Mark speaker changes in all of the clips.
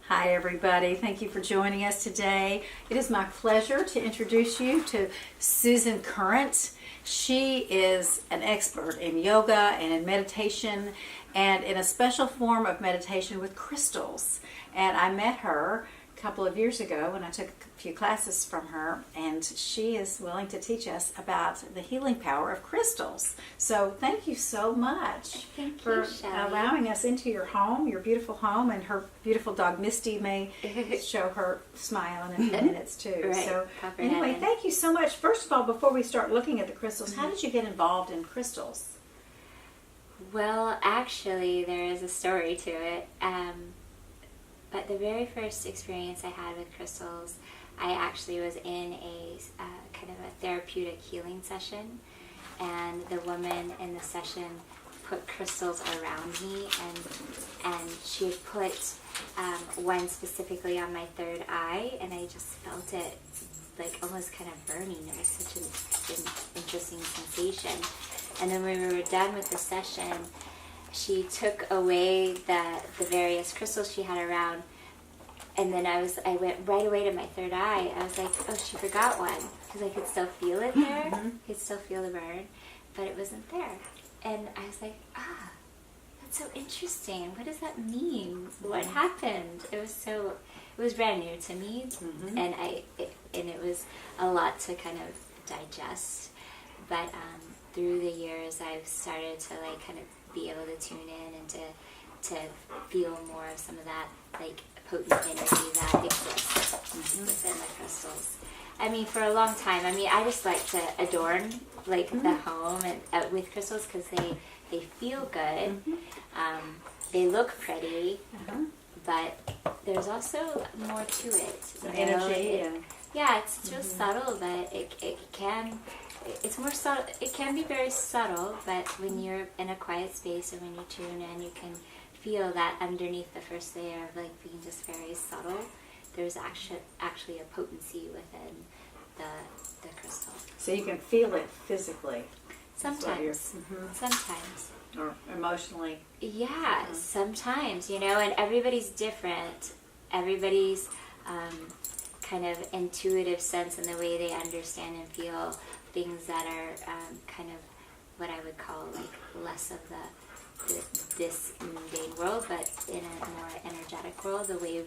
Speaker 1: Hi everybody, thank you for joining us today. It is my pleasure to introduce you to Susan Current. She is an expert in yoga and in meditation and in a special form of meditation with crystals. And I met her a couple of years ago when I took a few classes from her, and she is willing to teach us about the healing power of crystals. So thank you so much for allowing us into your home, your beautiful home, and her beautiful dog Misty may show her smile in a few minutes too.
Speaker 2: Right.
Speaker 1: So anyway, thank you so much. First of all, before we start looking at the crystals, how did you get involved in crystals?
Speaker 2: Well, actually, there is a story to it. But the very first experience I had with crystals, I actually was in a kind of a therapeutic healing session, and the woman in the session put crystals around me, and she had put one specifically on my third eye, and I just felt it like almost kind of burning. It was such an interesting sensation. And then when we were done with the session, she took away the various crystals she had around, and then I went right away to my third eye. I was like, oh, she forgot one, because I could still feel it there. I could still feel the burn, but it wasn't there. And I was like, that's so interesting. What does that mean? What happened? It was brand new to me, and it was a lot to kind of digest. But through the years, I've started to like kind of be able to tune in and to feel more of some of that like potent energy that exists within the crystals. I mean, for a long time, I just like to adorn like the home and with crystals because they feel good. They look pretty, but there's also more to it.
Speaker 1: Energy.
Speaker 2: It's real subtle, but it's more subtle. It can be very subtle, but when you're in a quiet space or when you tune in, you can feel that underneath the first layer of like being just very subtle, there's actually a potency within the crystal.
Speaker 1: So you can feel it physically.
Speaker 2: Sometimes. Sometimes.
Speaker 1: Or emotionally.
Speaker 2: Yeah, sometimes, and everybody's different. Everybody's kind of intuitive sense in the way they understand and feel things that are kind of what I would call like less of this mundane world, but in a more energetic world, the way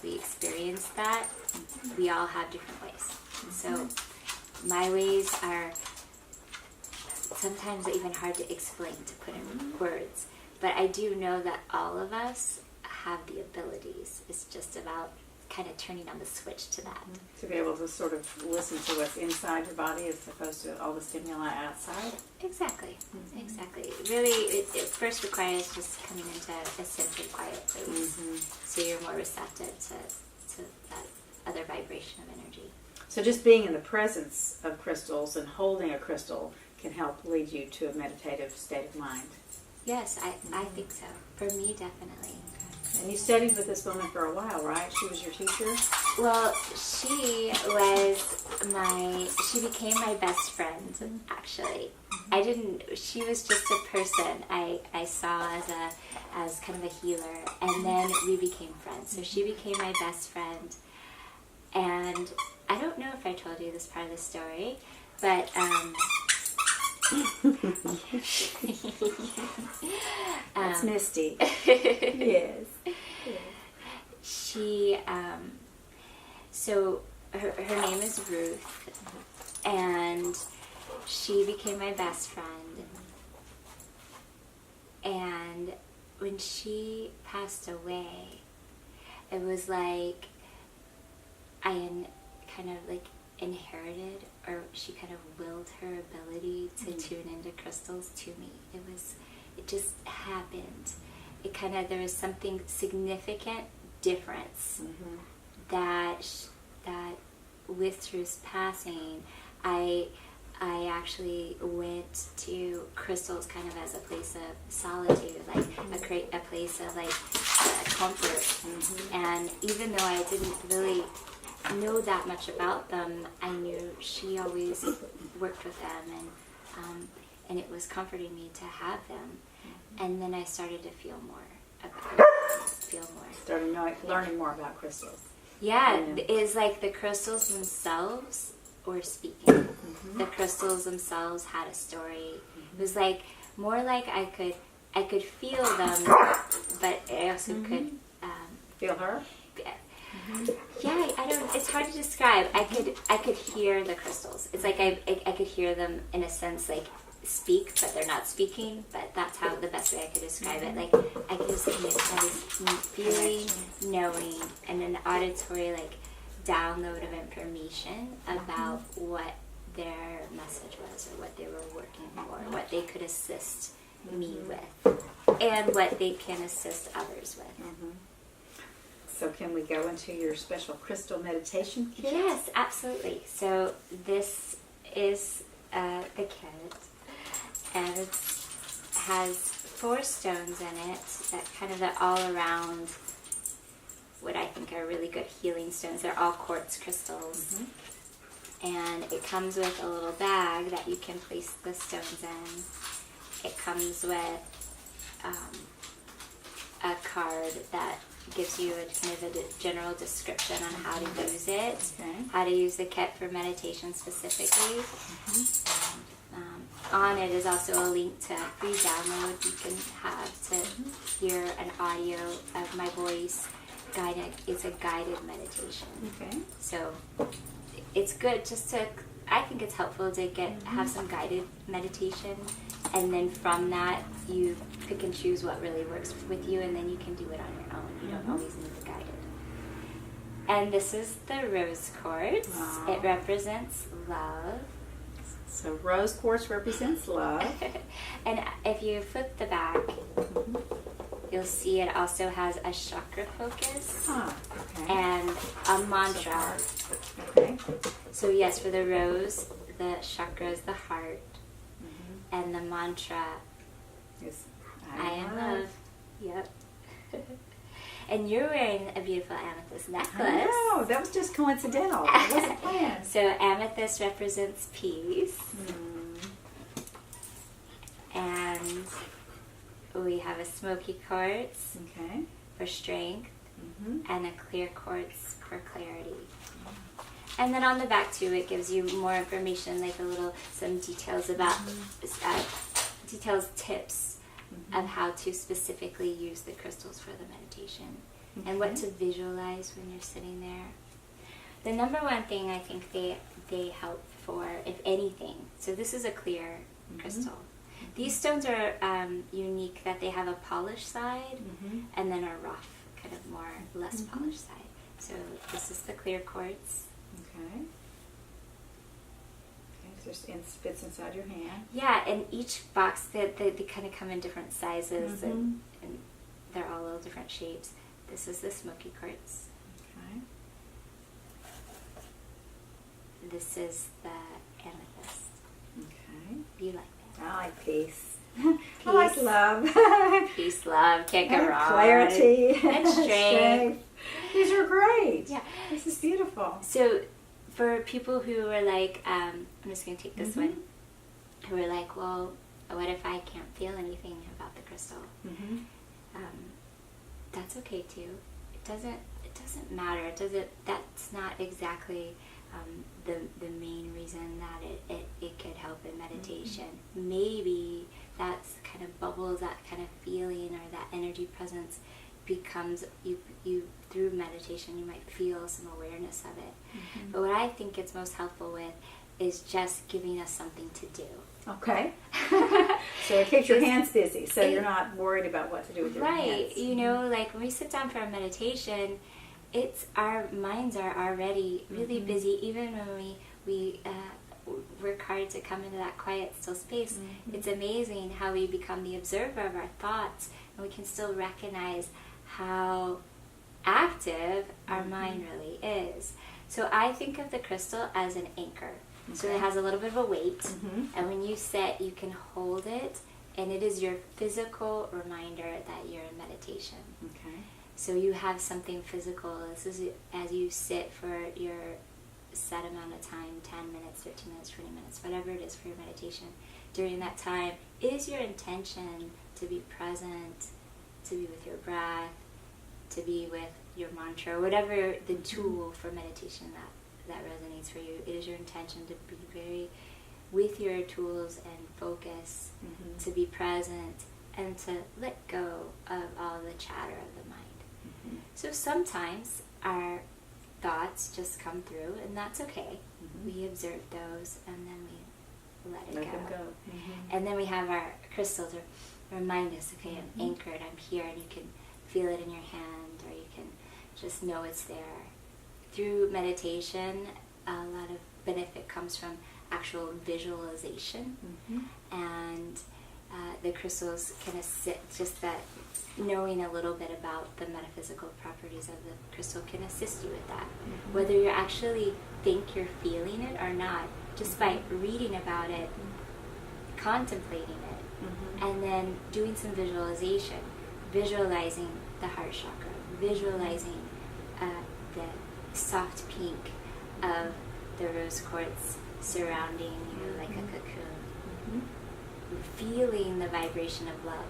Speaker 2: we experience that, we all have different ways. So my ways are sometimes even hard to explain, to put in words, but I do know that all of us have the abilities. It's just about kind of turning on the switch to that.
Speaker 1: To be able to sort of listen to what's inside your body as opposed to all the stimuli outside.
Speaker 2: Exactly. Exactly. Really, it first requires just coming into a simply quiet place, so you're more receptive to that other vibration of energy.
Speaker 1: So just being in the presence of crystals and holding a crystal can help lead you to a meditative state of mind.
Speaker 2: Yes, I think so. For me, definitely.
Speaker 1: And you studied with this woman for a while, right? She was your teacher?
Speaker 2: Well, she became my best friend, actually. She was just a person I saw as kind of a healer, and then we became friends. So she became my best friend, and I don't know if I told you this part of the story, but
Speaker 1: That's Misty. Yes.
Speaker 2: She, so her name is Ruth, and she became my best friend. And when she passed away, it was like I kind of like inherited, or she kind of willed her ability to tune into crystals to me. It just happened. There was something significant difference that with Ruth's passing, I actually went to crystals kind of as a place of solitude, like a place of like comfort. And even though I didn't really know that much about them, I knew she always worked with them, and it was comforting me to have them. And then I started to feel more about feel more.
Speaker 1: Started learning more about crystals.
Speaker 2: Yeah,
Speaker 1: Yeah.
Speaker 2: it's like the crystals themselves were speaking. The crystals themselves had a story. It was like more like I could feel them, but I also could.
Speaker 1: Feel her?
Speaker 2: Yeah, I don't. It's hard to describe. I could hear the crystals. It's like I could hear them in a sense, like speak, but they're not speaking. But that's how the best way I could describe it. Like I could just have this feeling, knowing, and an auditory like download of information about what their message was, or what they were working for, what they could assist me with, and what they can assist others with.
Speaker 1: So can we go into your special crystal meditation kit?
Speaker 2: Yes, absolutely. So this is the kit, and it has 4 stones in it that kind of are all around what I think are really good healing stones. They're all quartz crystals. And it comes with a little bag that you can place the stones in. It comes with a card that gives you a kind of a general description on how to use it, how to use the kit for meditation specifically. On it is also a link to a free download you can have to hear an audio of my voice. It's a guided meditation.
Speaker 1: Okay.
Speaker 2: So it's good just to, I think it's helpful to have some guided meditation, and then from that you pick and choose what really works with you, and then you can do it on your own. You don't always need the guided. And this is the rose quartz.
Speaker 1: Wow.
Speaker 2: It represents love.
Speaker 1: So rose quartz represents love.
Speaker 2: And if you flip the back, you'll see it also has a chakra focus
Speaker 1: Okay.
Speaker 2: and a mantra.
Speaker 1: Okay.
Speaker 2: So yes, for the rose, the chakra is the heart, and the mantra,
Speaker 1: Yes.
Speaker 2: I am love. Yep. And you're wearing a beautiful amethyst necklace.
Speaker 1: Oh, that was just coincidental. That wasn't planned.
Speaker 2: So amethyst represents peace. And we have a smoky quartz
Speaker 1: Okay.
Speaker 2: for strength, and a clear quartz for clarity. And then on the back too, it gives you more information, like some details about tips of how to specifically use the crystals for the meditation, and what to visualize when you're sitting there. The number one thing I think they help for, if anything, so this is a clear crystal. These stones are unique that they have a polished side and then a rough, kind of more less polished side. So this is the clear quartz.
Speaker 1: Okay. Okay, just fits inside your hand.
Speaker 2: Yeah, and each box, they kind of come in different sizes, and they're all little different shapes. This is the smoky quartz.
Speaker 1: Okay.
Speaker 2: This is the amethyst.
Speaker 1: Okay.
Speaker 2: You like that?
Speaker 1: I like peace. I like love.
Speaker 2: Peace, love, can't go wrong.
Speaker 1: Clarity.
Speaker 2: And strength.
Speaker 1: These are great.
Speaker 2: Yeah.
Speaker 1: This is beautiful.
Speaker 2: So for people who are like, I'm just going to take this one, who are like, well, what if I can't feel anything about the crystal? That's okay too. It doesn't matter. That's not exactly the main reason that it could help in meditation. Maybe that's kind of bubbles, that kind of feeling or that energy presence becomes you through meditation. You might feel some awareness of it. But what I think it's most helpful with is just giving us something to do.
Speaker 1: Okay. So it keeps your hands busy, so you're not worried about what to do with your hands.
Speaker 2: Right. You know, like when we sit down for a meditation, it's our minds are already really busy. Even when we work hard to come into that quiet, still space, it's amazing how we become the observer of our thoughts, and we can still recognize how active our mind really is. So I think of the crystal as an anchor. So it has a little bit of a weight, and when you sit, you can hold it, and it is your physical reminder that you're in meditation.
Speaker 1: Okay.
Speaker 2: So you have something physical. This is as you sit for your set amount of time, 10 minutes, 15 minutes, 20 minutes, whatever it is for your meditation. During that time, it is your intention to be present, to be with your breath, to be with your mantra, whatever the tool for meditation that resonates for you. It is your intention to be very with your tools and focus, to be present, and to let go of all the chatter of the mind. So sometimes our thoughts just come through, and that's okay. We observe those, and then we let it go. And then we have our crystal to remind us, okay, I'm anchored, I'm here, and you can feel it in your hand, or you can just know it's there. Through meditation, a lot of benefit comes from actual visualization, and the crystals can assist, just that knowing a little bit about the metaphysical properties of the crystal can assist you with that. Whether you actually think you're feeling it or not, just by reading about it, contemplating it, and then doing some visualization, visualizing the heart chakra, visualizing the soft pink of the rose quartz surrounding you like a cocoon, feeling the vibration of love.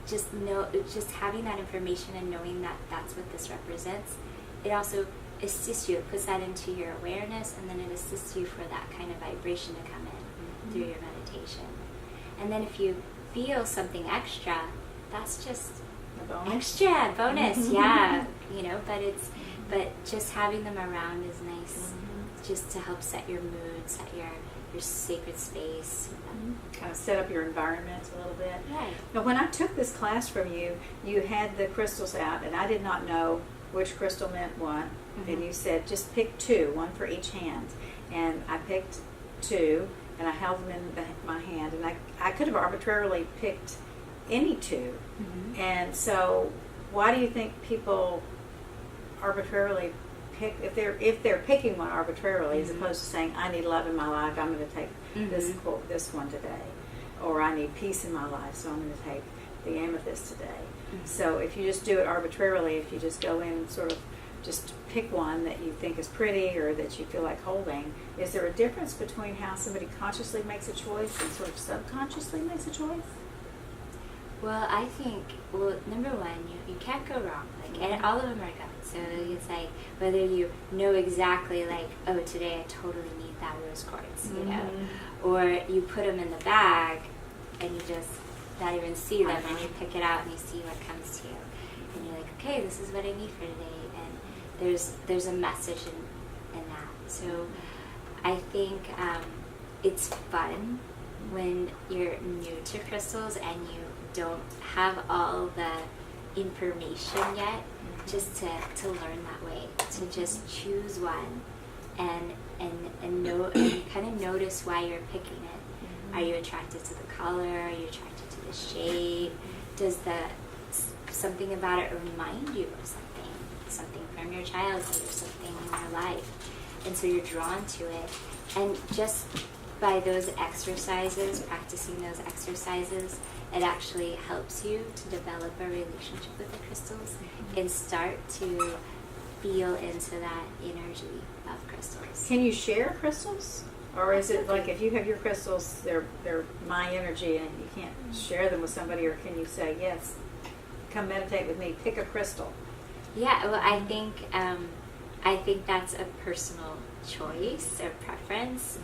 Speaker 2: Just having that information and knowing that that's what this represents, it also assists you, it puts that into your awareness, and then it assists you for that kind of vibration to come in through your meditation. And then if you feel something extra, that's just extra bonus, yeah, but just having them around is nice, just to help set your mood, set your sacred space.
Speaker 1: Kind of set up your environment a little bit.
Speaker 2: Right.
Speaker 1: Now, when I took this class from you, you had the crystals out, and I did not know which crystal meant what. And you said just pick two, one for each hand. And I picked two, and I held them in my hand, and I could have arbitrarily picked any two. And so, why do you think people arbitrarily pick, if they're picking one arbitrarily, as opposed to saying, I need love in my life, I'm going to take this one today, or I need peace in my life, so I'm going to take the amethyst today. So if you just do it arbitrarily, if you just go in and sort of just pick one that you think is pretty or that you feel like holding, is there a difference between how somebody consciously makes a choice and sort of subconsciously makes a choice?
Speaker 2: Well, I think, number one, you can't go wrong. And all of them are good. So it's like, whether you know exactly, like, oh, today I totally need that rose quartz, or you put them in the bag and you just not even see them, and you pick it out and you see what comes to you. And you're like, okay, this is what I need for today. And there's a message in that. So I think it's fun when you're new to crystals and you don't have all the information yet, just to learn that way, to just choose one and know, and kind of notice why you're picking it. Are you attracted to the color? Are you attracted to the shape? Does something about it remind you of something from your childhood or something in your life? And so you're drawn to it. And just by those exercises, practicing those exercises, it actually helps you to develop a relationship with the crystals and start to feel into that energy of crystals.
Speaker 1: Can you share crystals? Or is it like, if you have your crystals, they're my energy and you can't share them with somebody, or can you say, yes, come meditate with me, pick a crystal?
Speaker 2: Yeah, well, I think that's a personal choice or preference.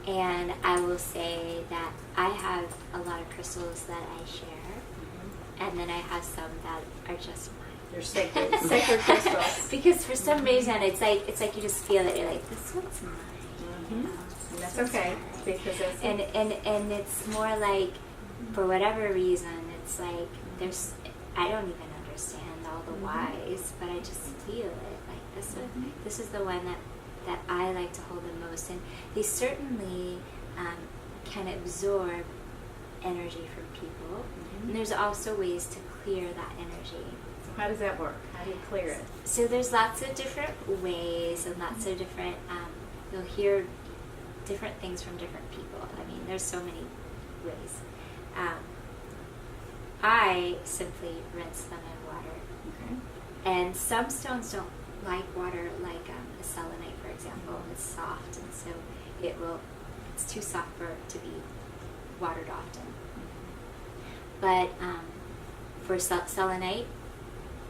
Speaker 2: And I will say that I have a lot of crystals that I share, and then I have some that are just mine.
Speaker 1: They're sacred crystals.
Speaker 2: Because for some reason, it's like you just feel it. You're like, this one's mine.
Speaker 1: And that's okay, because that's
Speaker 2: and it's more like, for whatever reason, it's like I don't even understand all the whys, but I just feel it. Like this is the one that I like to hold the most, and they certainly can absorb energy from people. And there's also ways to clear that energy.
Speaker 1: So how does that work? How do you clear it?
Speaker 2: So there's lots of different ways and lots of different, you'll hear different things from different people. I mean, there's so many ways. I simply rinse them in water.
Speaker 1: Okay.
Speaker 2: And some stones don't like water, like a selenite, for example. It's soft, and so it's too soft for it to be watered often. But for selenite,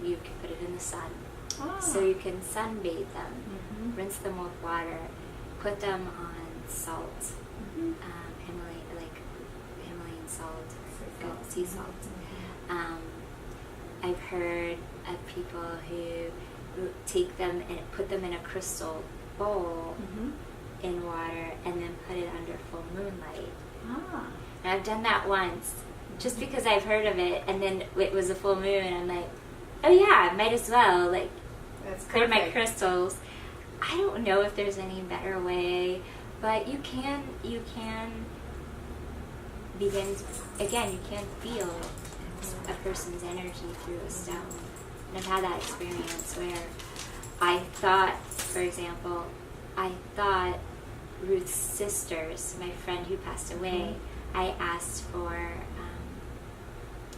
Speaker 2: you can put it in the sun.
Speaker 1: Ah.
Speaker 2: So you can sunbathe them,
Speaker 1: Mhm.
Speaker 2: rinse them with water, put them on salt,
Speaker 1: Mhm.
Speaker 2: Himalayan salt, good
Speaker 1: salt.
Speaker 2: sea salt. I've heard of people who take them and put them in a crystal bowl
Speaker 1: Mhm.
Speaker 2: in water and then put it under full moonlight.
Speaker 1: Ah.
Speaker 2: And I've done that once, just because I've heard of it, and then it was a full moon, and I'm like, oh yeah, I might as well, like,
Speaker 1: That's
Speaker 2: clear my
Speaker 1: perfect.
Speaker 2: crystals. I don't know if there's any better way, but you can begin, again, you can feel a person's energy through a stone. And I've had that experience where I thought, for example, Ruth's sisters, my friend who passed away, I asked for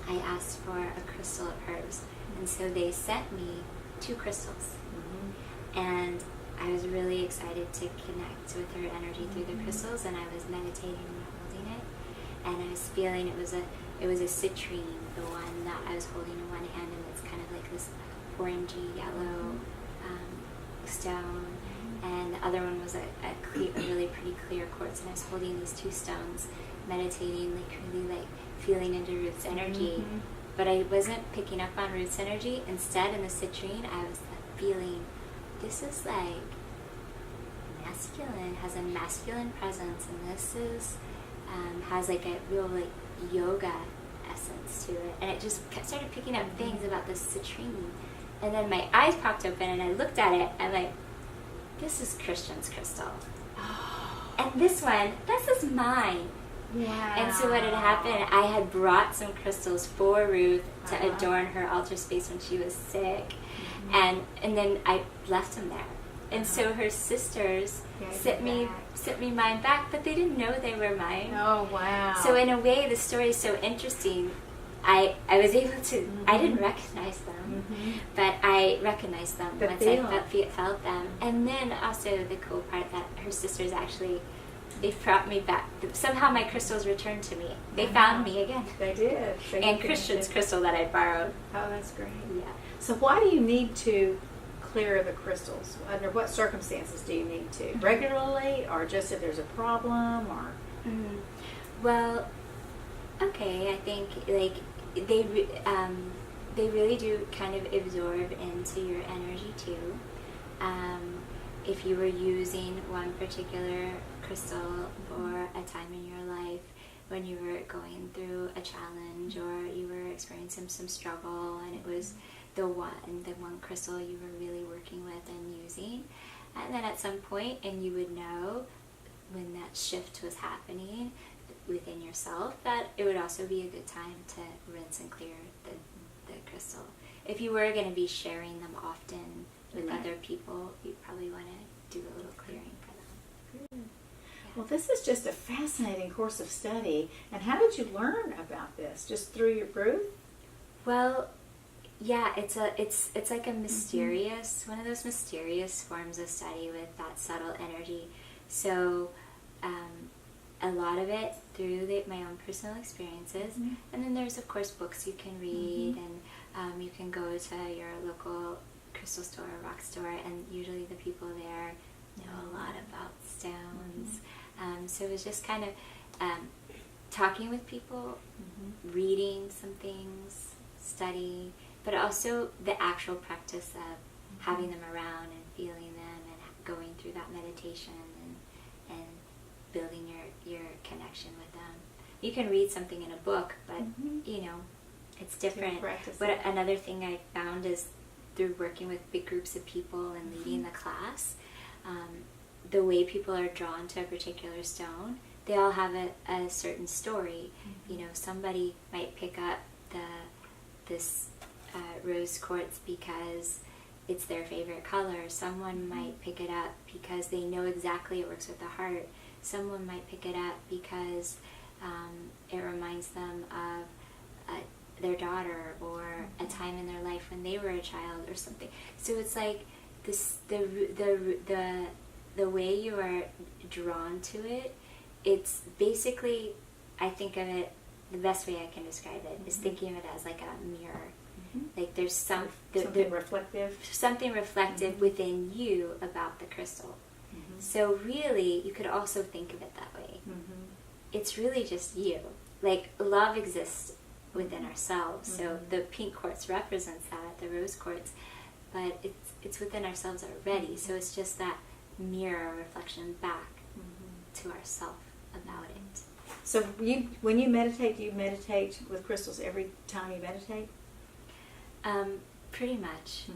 Speaker 2: a crystal of hers, and so they sent me 2 crystals, and I was really excited to connect with her energy through the crystals, and I was meditating and holding it, and I was feeling it was a citrine, the one that I was holding in one hand, and it's kind of like this orangey yellow stone, and the other one was a really pretty clear quartz, and I was holding these 2 stones, meditating, like really like feeling into Ruth's energy. But I wasn't picking up on Ruth's energy. Instead, in the citrine, I was feeling, this is like masculine, has a masculine presence, and this is has like a real like yoga essence to it. And it just started picking up things about this citrine. And then my eyes popped open, and I looked at it, and like, this is Christian's crystal. And this one, this is mine.
Speaker 1: Wow.
Speaker 2: And so what had happened, I had brought some crystals for Ruth to adorn her altar space when she was sick. And then I left them there. And so her sisters sent me mine back, but they didn't know they were mine.
Speaker 1: Oh, wow.
Speaker 2: So in a way, the story is so interesting. I was able to, I didn't recognize them, but I recognized them once I felt them. And then also the cool part that her sisters actually, they brought me back. Somehow my crystals returned to me. They found me again.
Speaker 1: They did.
Speaker 2: And Christian's crystal that I borrowed.
Speaker 1: Oh, that's great.
Speaker 2: Yeah.
Speaker 1: So why do you need to clear the crystals? Under what circumstances do you need to? Regularly, or just if there's a problem, or?
Speaker 2: Well, okay, I think like they really do kind of absorb into your energy too. If you were using one particular crystal for a time in your life when you were going through a challenge or you were experiencing some struggle, and it was the one crystal you were really working with and using, and then at some point, and you would know when that shift was happening within yourself, that it would also be a good time to rinse and clear the crystal. If you were going to be sharing them often with other people, you probably want to do a little clearing for them.
Speaker 1: Well, this is just a fascinating course of study. And how did you learn about this? Just through your Ruth?
Speaker 2: Well, yeah, it's like a mysterious, one of those mysterious forms of study with that subtle energy. So a lot of it through my own personal experiences, and then there's of course books you can read, and you can go to your local crystal store or rock store, and usually the people there know a lot about stones. So it was just kind of talking with people, reading some things, study, but also the actual practice of having them around and feeling them and going through that meditation and building your connection with them. You can read something in a book, but you know, it's different. But another thing I found is through working with big groups of people and leading the class, the way people are drawn to a particular stone, they all have a certain story. You know, somebody might pick up this rose quartz because it's their favorite color. Someone might pick it up because they know exactly it works with the heart. Someone might pick it up because it reminds them of their daughter or a time in their life when they were a child or something. So it's like this the way you are drawn to it. It's basically, I think of it, the best way I can describe it is thinking of it as like a mirror. Like there's
Speaker 1: Something reflective.
Speaker 2: something reflective within you about the crystal. So really, you could also think of it that way. It's really just you. Like love exists within ourselves. So the pink quartz represents that, the rose quartz, but it's within ourselves already. So it's just that mirror reflection back to ourself about it.
Speaker 1: So when you meditate with crystals every time you meditate?
Speaker 2: Pretty much.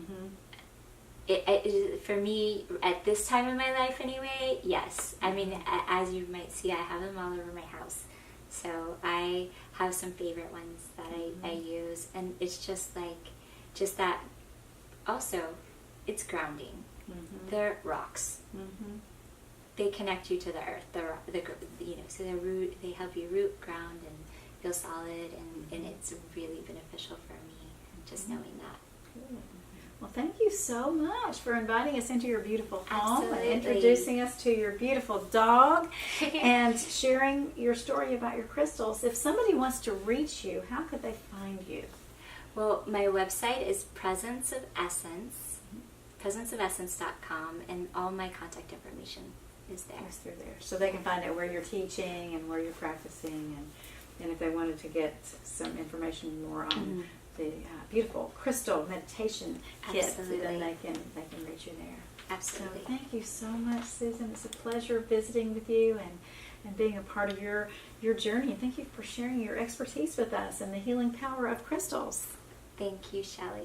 Speaker 2: For me, at this time in my life anyway, yes. I mean, as you might see, I have them all over my house. So I have some favorite ones that I use. And it's just that, also, it's grounding. They're rocks. They connect you to the earth. So they help you root, ground, and feel solid. And it's really beneficial for me, just knowing that.
Speaker 1: Well, thank you so much for inviting us into your beautiful home
Speaker 2: Absolutely.
Speaker 1: and introducing us to your beautiful dog and sharing your story about your crystals. If somebody wants to reach you, how could they find you?
Speaker 2: Well, my website is Presence of Essence, presenceofessence.com, and all my contact information is there.
Speaker 1: It's through there. So they can find out where you're teaching and where you're practicing, and if they wanted to get some information more on the beautiful crystal meditation kit, then they can reach you there.
Speaker 2: Absolutely.
Speaker 1: So thank you so much, Susan. It's a pleasure visiting with you and being a part of your journey. And thank you for sharing your expertise with us and the healing power of crystals.
Speaker 2: Thank you, Shelley.